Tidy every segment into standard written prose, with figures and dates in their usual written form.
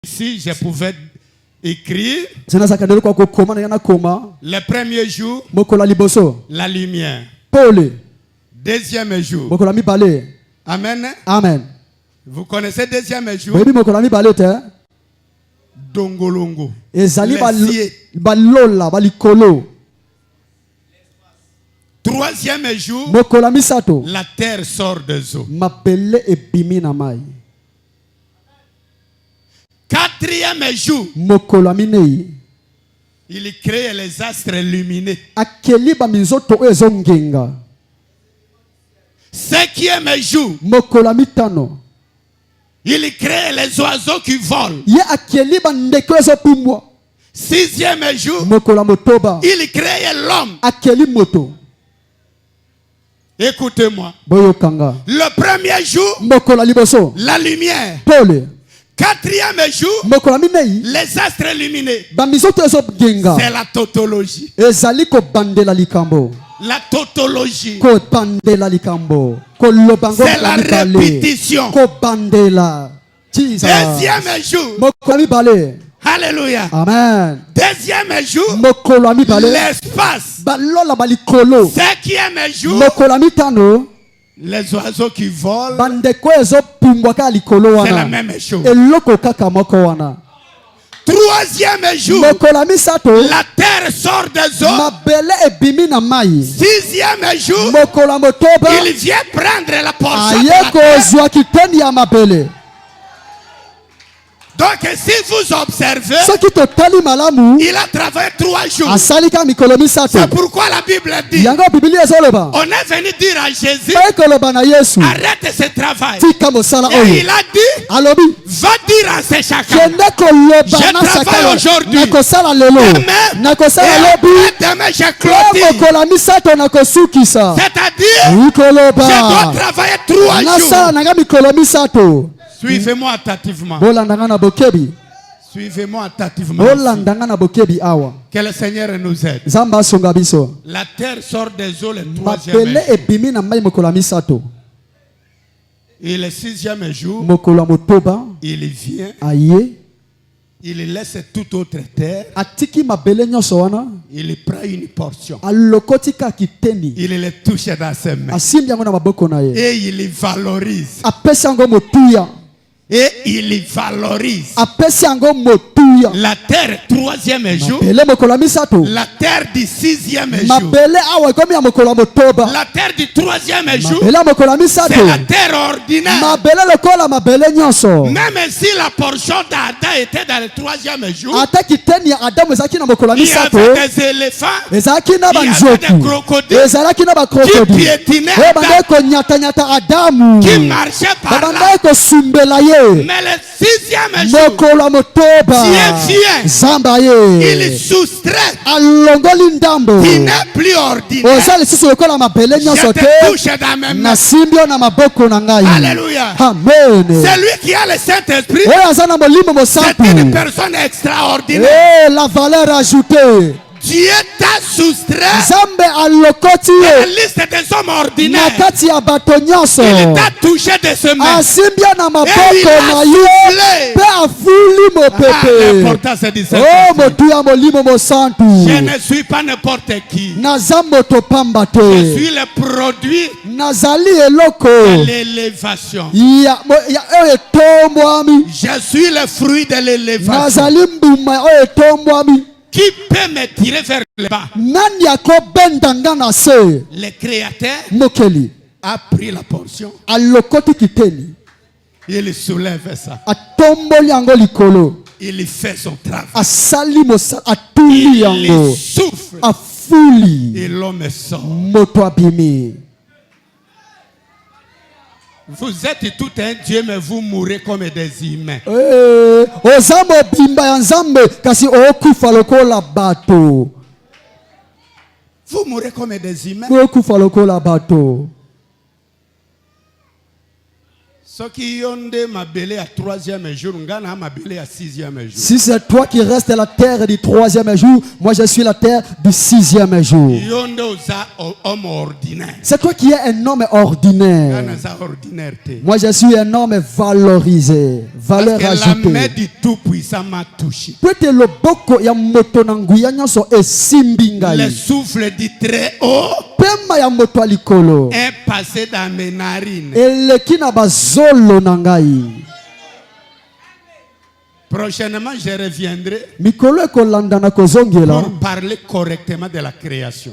Si je pouvais écrire, le premier jour, la lumière. Deuxième jour. Amen. Amen. Vous connaissez deuxième jour? Dongolongo. Troisième jour, la terre sort des eaux. Quatrième jour, il crée les astres lumineux. Cinquième jour, il crée les oiseaux qui volent. Sixième jour, il crée l'homme. Écoutez-moi. Le premier jour, la lumière. Quatrième jour, les astres lumineux. C'est la tautologie. La tautologie. C'est la répétition. Deuxième jour. Alléluia. Amen. Deuxième jour, l'espace. Cinquième jour, les oiseaux qui volent. C'est la même chose. Troisième jour, la terre sort des eaux. Sixième jour, il vient prendre la portion de la terre. Donc si vous observez, il a travaillé 3 jours. C'est pourquoi la Bible dit, on est venu dire à Jésus, arrête ce travail. Et il a dit, va dire à ces chacun, je travaille aujourd'hui. Demain je clôture. C'est-à-dire, je dois travailler 3 jours. Suivez-moi attentivement. Suivez-moi attentivement. Que le Seigneur nous aide. La terre sort des eaux le 3e jour. Et le 6e jour, il vient. Il laisse toute autre terre. Il prend une portion. Il le touche dans ses mains. Et il valorise. Et il valorise la terre 3e jour, la terre du 6e jour, la terre du 3e jour, c'est la terre ordinaire. Même si la portion d'Adam était dans le 3e jour, il y avait des éléphants, il y avait des crocodiles qui piétinaient Adam, qui marchaient par là. Mais le 6e jour, Dieu vient, il soustrait, il n'est plus ordinaire. Je te touche dans mes mains. Alléluia. C'est lui qui a le Saint-Esprit. C'est une personne extraordinaire. La valeur ajoutée. Dieu t'a soustrait de la liste des hommes ordinaires. Il t'a touché de ce main. Et il a soufflé. L'important c'est de je ne suis pas n'importe qui. Je suis le produit de l'élévation. Je suis le fruit de l'élévation. Qui peut me tirer vers le bas? Le Créateur a pris la portion. Il soulève ça. Il fait son travail. Il souffle. Et l'homme sort. Vous êtes tout un Dieu, mais vous mourrez comme des humains. Vous mourrez comme des humains. Si c'est toi qui restes à la terre du 3e jour, moi je suis la terre du 6e jour. C'est toi qui es un homme ordinaire. Moi je suis un homme valorisé, valeur ajoutée. La main du Tout-Puissant m'a touché. Le souffle du Très-Haut est passé dans mes narines. Prochainement, je reviendrai pour parler correctement de la création.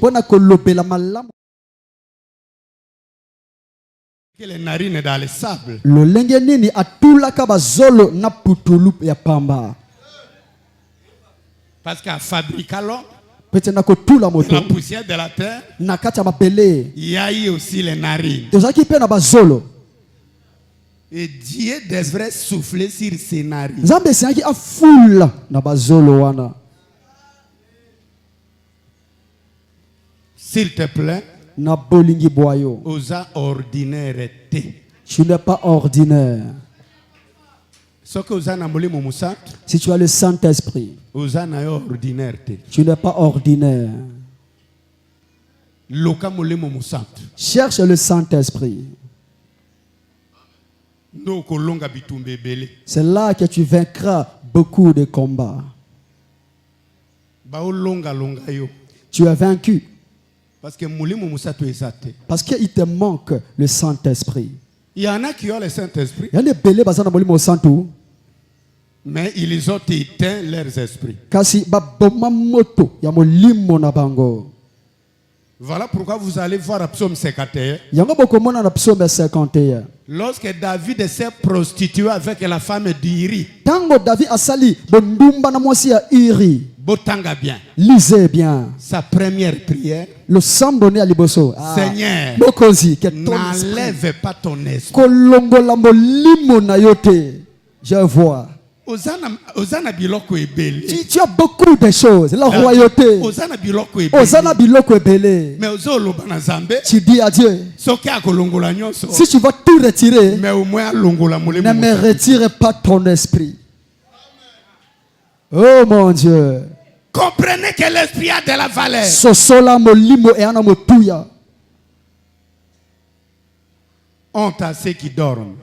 Que les narines dans le sable. Parce qu'à fabriquer l'homme, la poussière de la terre, il y a eu aussi les narines. Et Dieu devrait souffler sur ces narines. S'il te plaît, osa ordinaire. Tu n'es pas ordinaire. Si tu as le Saint-Esprit, tu n'es pas ordinaire. Cherche le Saint-Esprit. C'est là que tu vaincras beaucoup de combats. Tu es vaincu. Parce qu'il te manque le Saint-Esprit. Il y en a qui ont le Saint-Esprit. Mais ils ont éteint leurs esprits. Voilà pourquoi vous allez voir à Psaume 51. Lorsque David s'est prostitué avec la femme d'Iri. Botanga bien. Lisez bien. Sa première prière. Le Seigneur, n'enlève pas ton esprit. Je vois. Tu as beaucoup de choses. La royauté. Mais tu dis à Dieu, si tu vas tout retirer, ne me retire pas ton esprit. Oh mon Dieu. Comprenez que l'esprit a de la valeur. Honte à ceux qui dorment.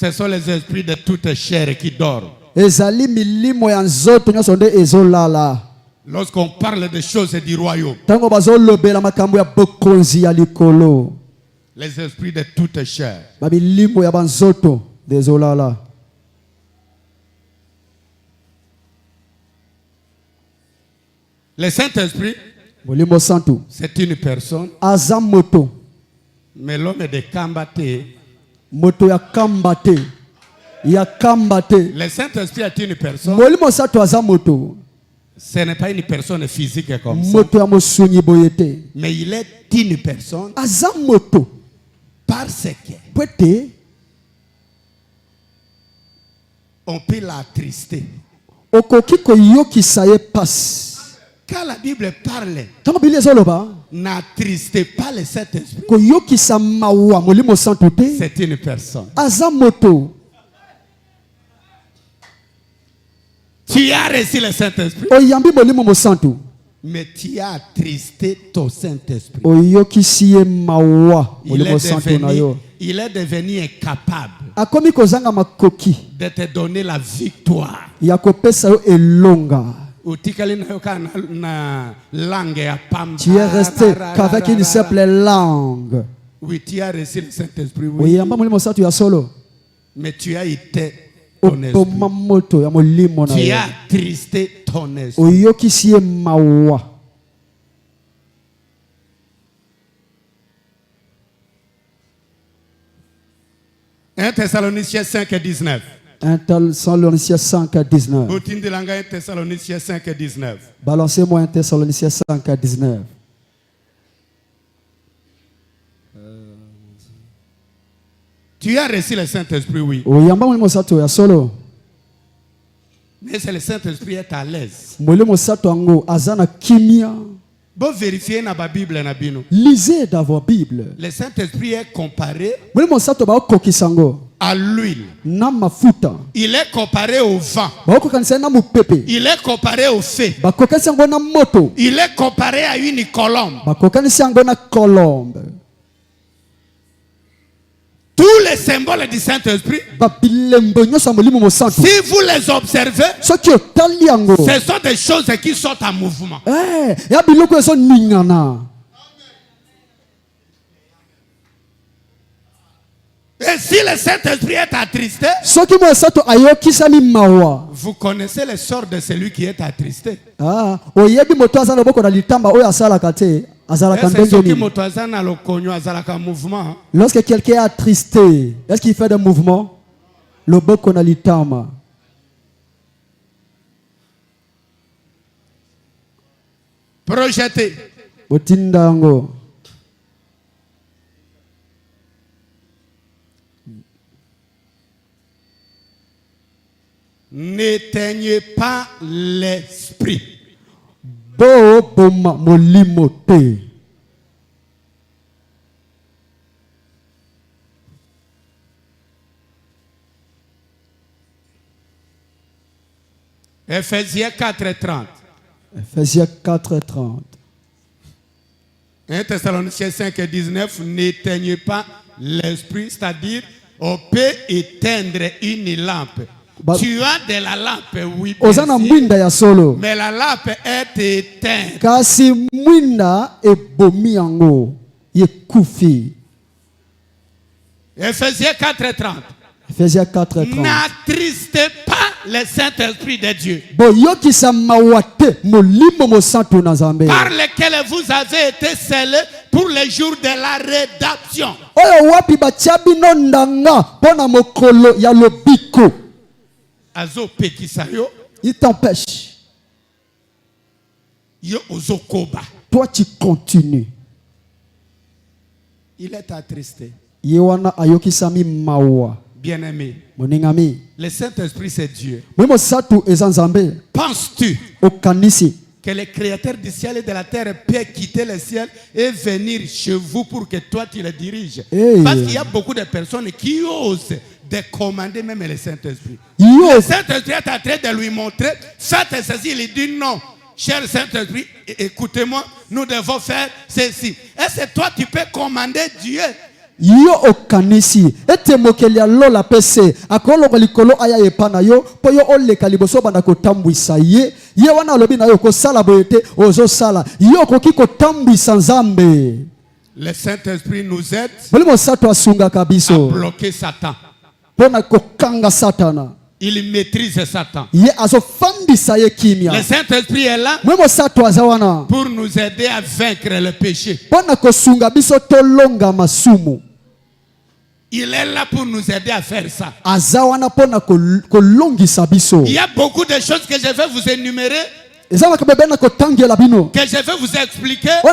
Ce sont les esprits de toute chair qui dorment. Lorsqu'on parle des choses du royaume, les esprits de toute chair. Le Saint-Esprit, c'est une personne. Mais l'homme est de Kambate. Le Saint-Esprit est une personne. Ce n'est pas une personne physique comme ça. Mais il est une personne. Parce que on peut l'attrister. Quand la Bible parle, n'attristez pas le Saint-Esprit. C'est une personne. Tu as reçu le Saint-Esprit. Mais tu as attristé ton Saint-Esprit. Il est devenu incapable de te donner la victoire. Tu es resté qu'avec une simple langue. Oui, tu as reçu le Saint-Esprit. Oui. Mais tu as été ton esprit. Tu as attristé ton esprit. 1 Thessaloniciens 5 et 19. 1 Thessaloniciens 5 à 19. 1 Thessaloniciens 5 et 19. Balancez-moi 1 Thessaloniciens 5 à 19. Tu as reçu le Saint-Esprit, oui. Mais c'est le Saint-Esprit est à l'aise. Bon, vérifiez dans la Bible. Lisez dans vos Bibles. Le Saint-Esprit est comparé à l'huile. Il est comparé au vent. Il est comparé au feu. Il est comparé à une colombe. Tous les symboles du Saint-Esprit, si vous les observez, ce sont des choses qui sont en mouvement. Et si le Saint-Esprit est attristé, vous connaissez le sort de celui qui est attristé. Lorsque quelqu'un est attristé, est-ce qu'il fait des mouvements? Le boko na litama. Projeté. Botindango. N'éteignez pas l'esprit. Bo boma molimote. Ephésiens 4:30. Ephésiens 4:30. 1 Thessaloniciens 5:19. N'éteignez pas l'esprit, c'est-à-dire on peut éteindre une lampe. Tu as de la lampe, oui, mais la lampe est éteinte. Kasi mwinda ebomi yango yekufi. Ephésiens 4:30. Ephésiens 4:30. N'attristez pas le Saint-Esprit de Dieu, par lequel vous avez été scellés pour le jour de la rédemption. Il t'empêche. Toi tu continues. Il est attristé. Bien-aimé, le Saint-Esprit c'est Dieu. Penses-tu que le Créateur du ciel et de la terre peut quitter le ciel et venir chez vous pour que toi tu le diriges? Parce qu'il y a beaucoup de personnes qui osent de commander même le Saint-Esprit. Le Saint-Esprit est en train de lui montrer, faites ceci, il dit non. Cher Saint-Esprit, écoutez-moi, nous devons faire ceci. Est-ce que toi tu peux commander Dieu? Yo okanisi ete mokeli alola pese akolo likolo aya epana yo po yo oleka liboso banda kotambwisa ye wana alobi na yo ko sala boyete ozo sala yo koki kotambwisa nzambe. Le Saint-Esprit nous aide à bloquer Satan. Il maîtrise Satan. Le Saint-Esprit est là pour nous aider à vaincre le péché. Il est là pour nous aider à faire ça. Il y a beaucoup de choses que je vais vous énumérer, que je vais vous expliquer au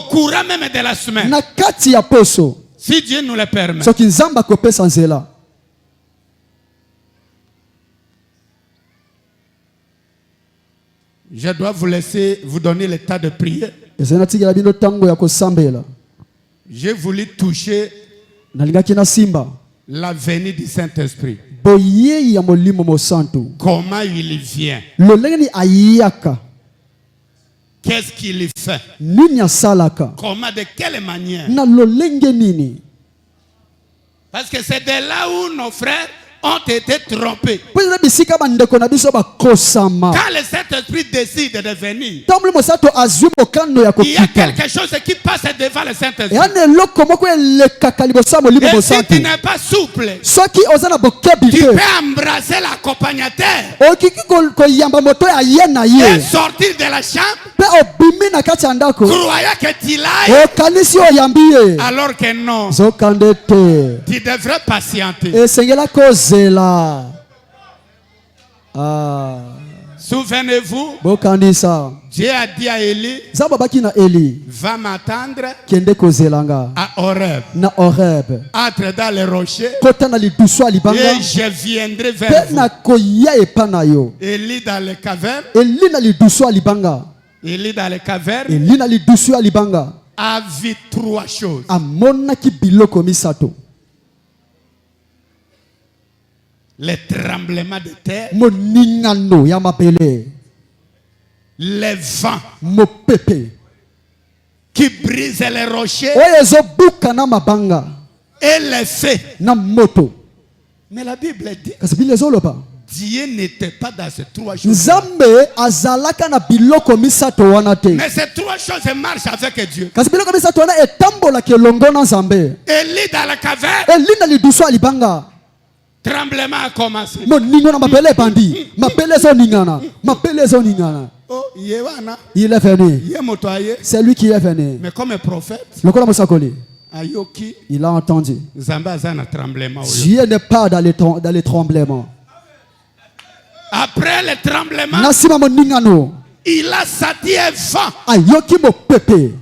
courant même de la semaine, si Dieu nous le permet. Je dois vous laisser vous donner le temps de prier. J'ai voulu toucher la venue du Saint-Esprit. Comment il vient? Qu'est-ce qu'il fait? Comment, de quelle manière? Parce que c'est de là où nos frères ont été trompés. Quand le Saint-Esprit décide de venir, il y a quelque chose qui passe devant le Saint-Esprit. Et si tu n'es pas souple, tu peux embrasser l'accompagnateur et sortir de la chambre, croyant que tu l'ailles, alors que non. Tu devrais patienter. Souvenez-vous, Dieu a dit à Élie, va m'attendre à Horeb. Entre dans les rochers et je viendrai vers vous. Élie dans les cavernes, Il est dans les cavernes. A vu 3 choses. Les tremblements de terre. Les vents qui brisent les rochers. Et les feux. Mais la Bible dit Dieu n'était pas dans ces 3 choses. Mais ces 3 choses marchent avec Dieu. Élie dans la caverne. Tremblement a commencé. Oh, il est venu. C'est lui qui est venu. Mais comme un prophète, il a entendu. Dieu n'est pas dans les tremblements. Après le tremblement, il a senti un vent impétueux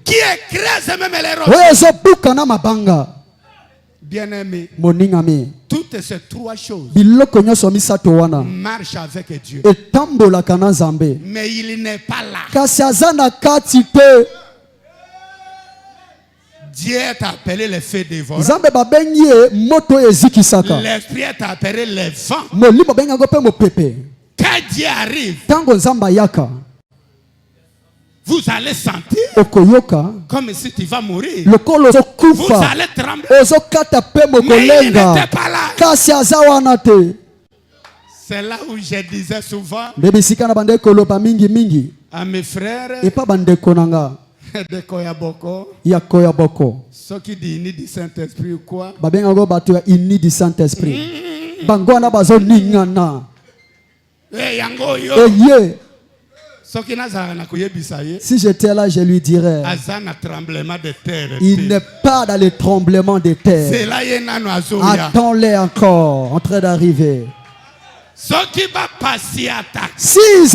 qui écrase même les rochers. Bien-aimé, toutes ces 3 choses marchent avec Dieu. Mais il n'est pas là. Dieu t'a appelé les feux dévorants. L'esprit t'a appelé les vents. Quand Dieu arrive, vous allez sentir comme si tu vas mourir. Vous allez trembler. Mais il n'était pas là. C'est là où je disais souvent à mes frères de Koyaboko, ceux qui disent ni du Saint-Esprit ou quoi, ni du Saint-Esprit. Si j'étais là, je lui dirais il n'est pas dans les tremblements de terre. Attends-les encore en train d'arriver. S'ils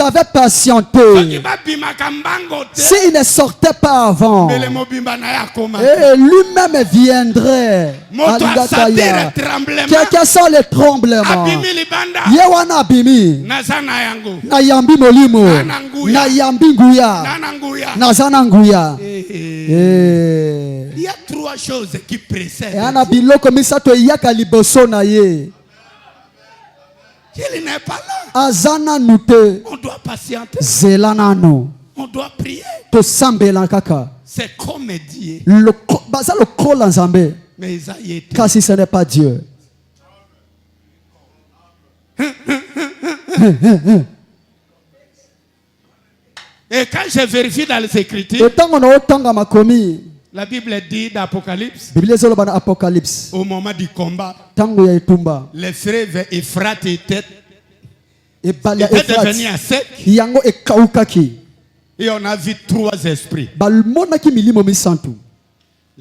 avaient patienté, s'ils ne sortaient pas avant, et lui-même viendrait. Quels sont les tremblements? Yewana abimi, Nayambi molimo, Nayambi nguya, Nazana nguya. Il y a 3 choses qui précèdent. Il n'est pas là. On doit patienter. On doit prier. C'est comme Dieu. Mais car si ce n'est pas Dieu. Et quand je vérifie dans les Écritures, la Bible dit d'Apocalypse, au moment du combat, les frères Euphrate étaient devenus à sec. Et on a vu 3 esprits.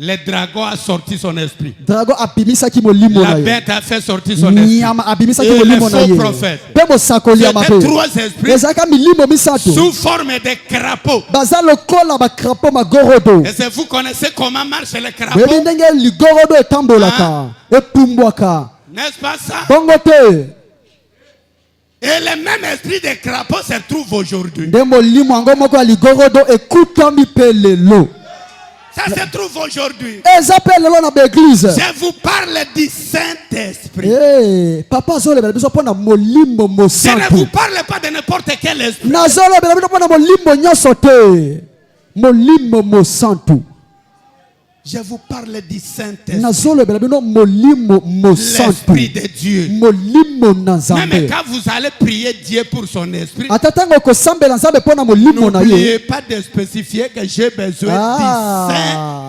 Le dragon a sorti son esprit. La bête a fait sortir son esprit. Et le faux prophète. C'était 3 esprits sous forme de crapauds. Et si vous connaissez comment marche le crapaud, n'est-ce pas ça? Et le même esprit de crapaud se trouve aujourd'hui. Ça se trouve aujourd'hui. Je vous parle du Saint-Esprit. Je ne vous parle pas de n'importe quel esprit. Je vous parle du Saint-Esprit. L'Esprit de Dieu. Même quand vous allez prier Dieu pour son esprit, n'oubliez pas de spécifier que j'ai besoin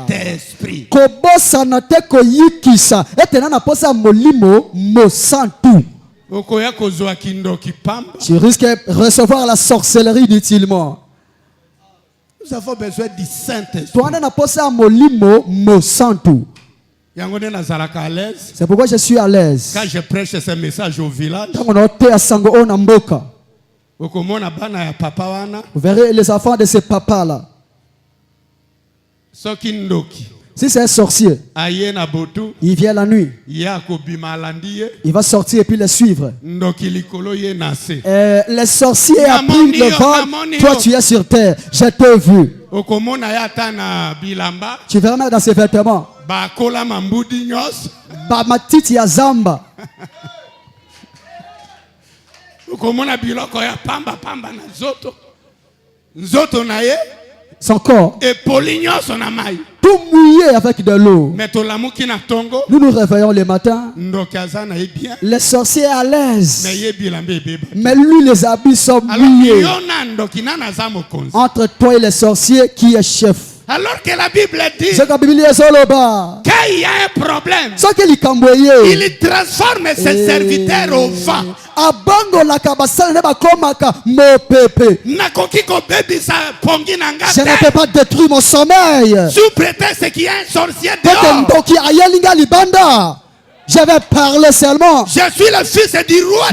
du Saint-Esprit. Tu risques de recevoir la sorcellerie inutilement. Nous avons besoin du Saint-Esprit. C'est pourquoi je suis à l'aise. Quand je prêche ce message au village, vous verrez les enfants de ces papas-là. Si c'est un sorcier, il vient la nuit. Il va sortir et puis les suivre. Les sorciers appuient le vent. Toi, tu es sur terre. Je t'ai vu. Tu verras même dans ses vêtements. Matiti ya zamba. Son corps. Tout mouillé avec de l'eau. Nous nous réveillons le matin. Les sorciers à l'aise. Mais lui, les habits sont mouillés. Entre toi et les sorciers, qui est chef? Alors que la Bible dit, quand il y a un problème, il transforme ses serviteurs au vent. Je ne peux pas détruire mon sommeil. Sous prétexte qu'il y a un sorcier dehors. Je vais parler seulement. Je suis le fils du roi.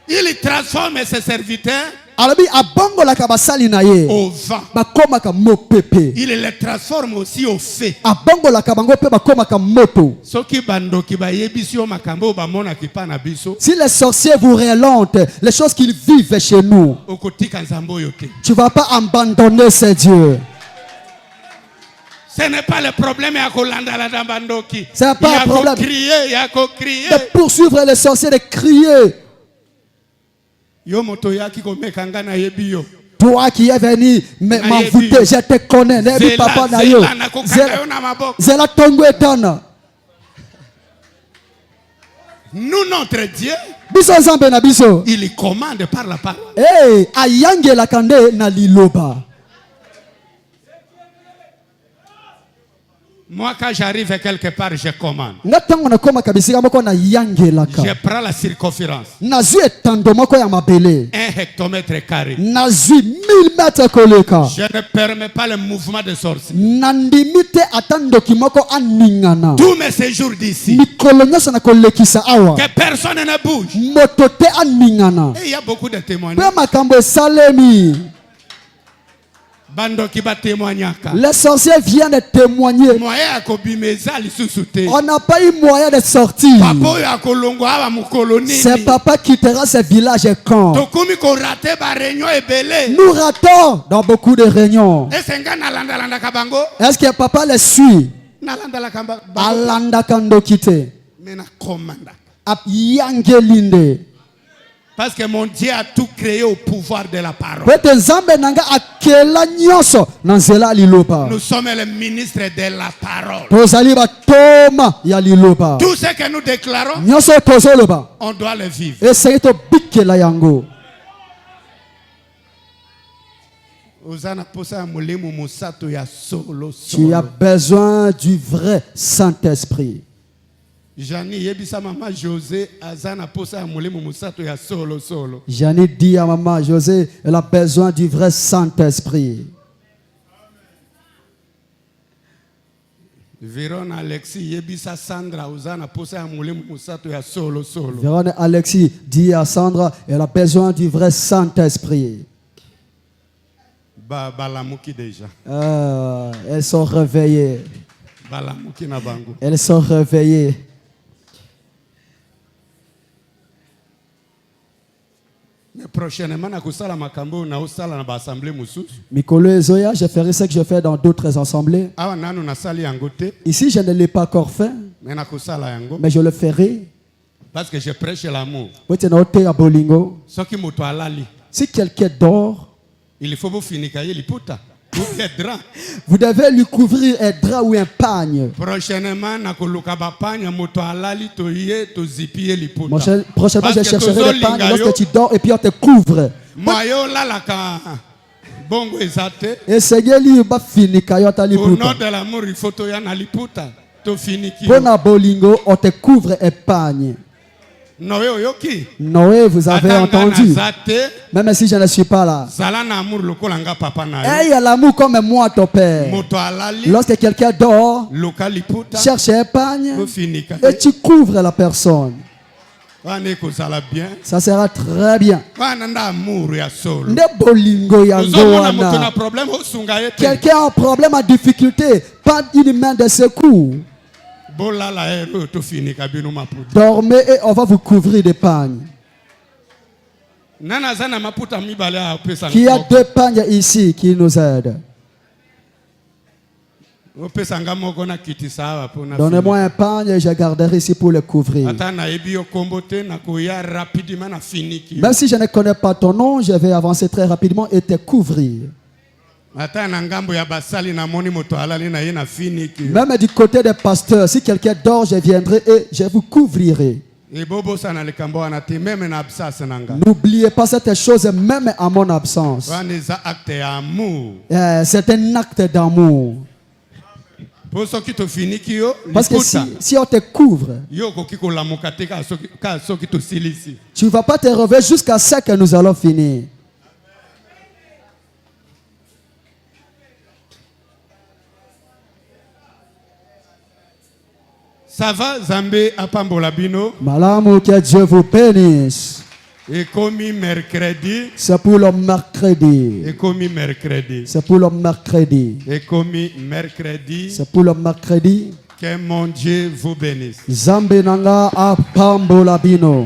Il transforme ses serviteurs au vent. Il les transforme aussi au feu. Si les sorciers vous relatent les choses qu'ils vivent chez nous, tu ne vas pas abandonner ces dieux. Ce n'est pas le problème. Ce n'est pas un problème de poursuivre les sorciers, de crier. Toi qui es venu m'envoûter, je te connais. Nous, notre Dieu, il commande par la parole. Moi, quand j'arrive quelque part, je commande. Je prends la circonférence. 1 hectomètre carré. Je ne permets pas le mouvement de sorciers. Tous mes séjours d'ici, que personne ne bouge. Et il y a beaucoup de témoignages. Les sorciers viennent témoigner. On n'a pas eu moyen de sortir. C'est papa qui quittera ce village et camp. Nous ratons dans beaucoup de réunions. Est-ce que papa les suit? Alanda kando kite. Yangelinde. Parce que mon Dieu a tout créé au pouvoir de la parole. Nous sommes les ministres de la parole. Tout ce que nous déclarons, on doit le vivre. Tu as besoin du vrai Saint-Esprit. Jani dit à maman José, elle a besoin du vrai Saint-Esprit. Véron Alexis dit à Sandra, elle a besoin du vrai Saint-Esprit. Elles sont réveillées. Elles sont réveillées. Mais prochainement, je ferai ce que je fais dans d'autres assemblées. Ici, je ne l'ai pas encore fait, mais je le ferai. Parce que je prêche l'amour. Si quelqu'un dort, il faut vous finir. vous devez lui couvrir un drap ou un pagne. Prochainement, je chercherai le pagne lorsque tu dors et puis on te couvre. Et Seigneur, au nom de l'amour, il faut on te couvre un pagne. Noé, vous avez entendu. Même si je ne suis pas là. Il y a l'amour comme moi, ton père. Lorsque quelqu'un dort, cherche un pagne et tu couvres la personne. Ça sera très bien. Quelqu'un a un problème, a difficulté, pas une main de secours. Dormez et on va vous couvrir d'épargne. Qui a 2 pagnes ici qui nous aident? Donnez-moi un pagne et je garderai ici pour le couvrir. Même si je ne connais pas ton nom, je vais avancer très rapidement et te couvrir. Même du côté des pasteurs, si quelqu'un dort, je viendrai et je vous couvrirai. N'oubliez pas cette chose même à mon absence. C'est un acte d'amour. Parce que si on te couvre, tu ne vas pas te réveiller jusqu'à ce que nous allons finir. Ça va, Zambé apambola bino. Malamu, que Dieu vous bénisse. Et comme mercredi. C'est pour le mercredi. Et comme mercredi. C'est pour le mercredi. Et comme mercredi. C'est pour le mercredi. Que mon Dieu vous bénisse. Zambé nanga apambola bino.